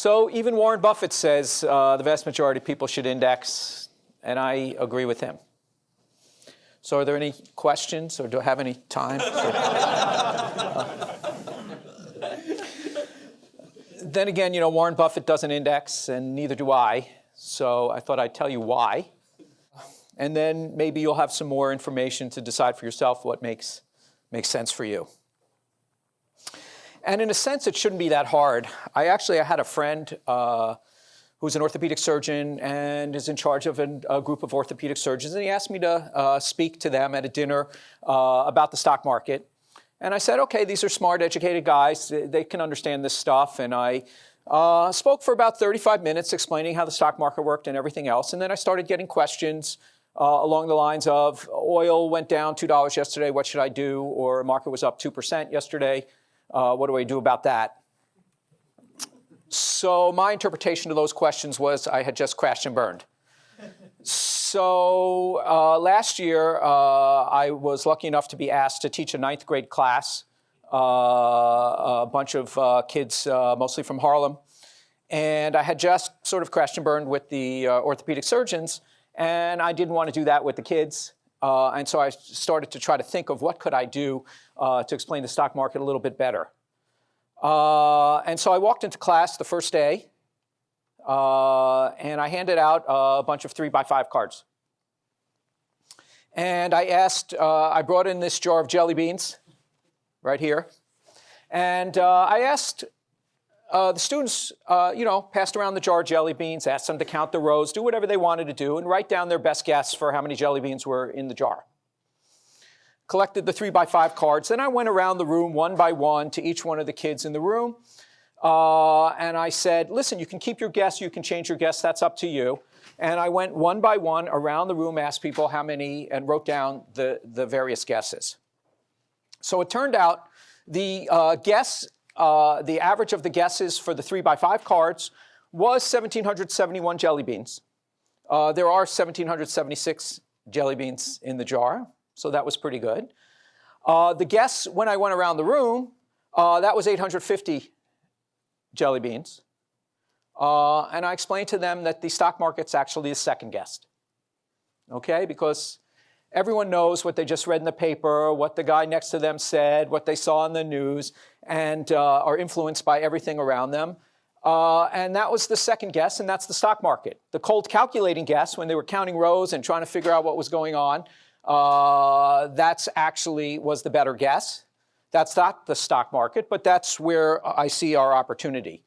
So even Warren Buffett says the vast majority of people should index, and I agree with him. So are there any questions, or do I have any time? Then again, Warren Buffett doesn't index, and neither do I. So I thought I'd tell you why. And then maybe you'll have some more information to decide for yourself what makes sense for you. And in a sense, it shouldn't be that hard. I had a friend who's an orthopedic surgeon and is in charge of a group of orthopedic surgeons. And he asked me to speak to them at a dinner about the stock market. And I said, okay, these are smart, educated guys. They can understand this stuff. And I spoke for about 35 minutes explaining how the stock market worked and everything else. And then I started getting questions along the lines of, oil went down $2 yesterday, what should I do? Or market was up 2% yesterday, what do I do about that? So my interpretation of those questions was I had just crashed and burned. So last year, I was lucky enough to be asked to teach a 9th grade class, a bunch of kids, mostly from Harlem. And I had just sort of crashed and burned with the orthopedic surgeons, and I didn't want to do that with the kids. And so I started to try to think of what could I do to explain the stock market a little bit better. And so I walked into class the first day, and I handed out a bunch of 3x5 cards. And I brought in this jar of jelly beans right here. And I asked the students, passed around the jar of jelly beans, asked them to count the rows, do whatever they wanted to do, and write down their best guess for how many jelly beans were in the jar. Collected the 3x5 cards. Then I went around the room one by one to each one of the kids in the room. And I said, listen, you can keep your guess, you can change your guess, that's up to you. And I went one by one around the room, asked people how many, and wrote down the various guesses. So it turned out the average of the guesses for the 3x5 cards was 1,771 jelly beans. There are 1,776 jelly beans in the jar, so that was pretty good. The guess when I went around the room, that was 850 jelly beans. And I explained to them that the stock market's actually the second guess. Okay, because everyone knows what they just read in the paper, what the guy next to them said, what they saw in the news, and are influenced by everything around them. And that was the second guess, and that's the stock market. The cold calculating guess, when they were counting rows and trying to figure out what was going on, that's actually was the better guess. That's not the stock market, but that's where I see our opportunity.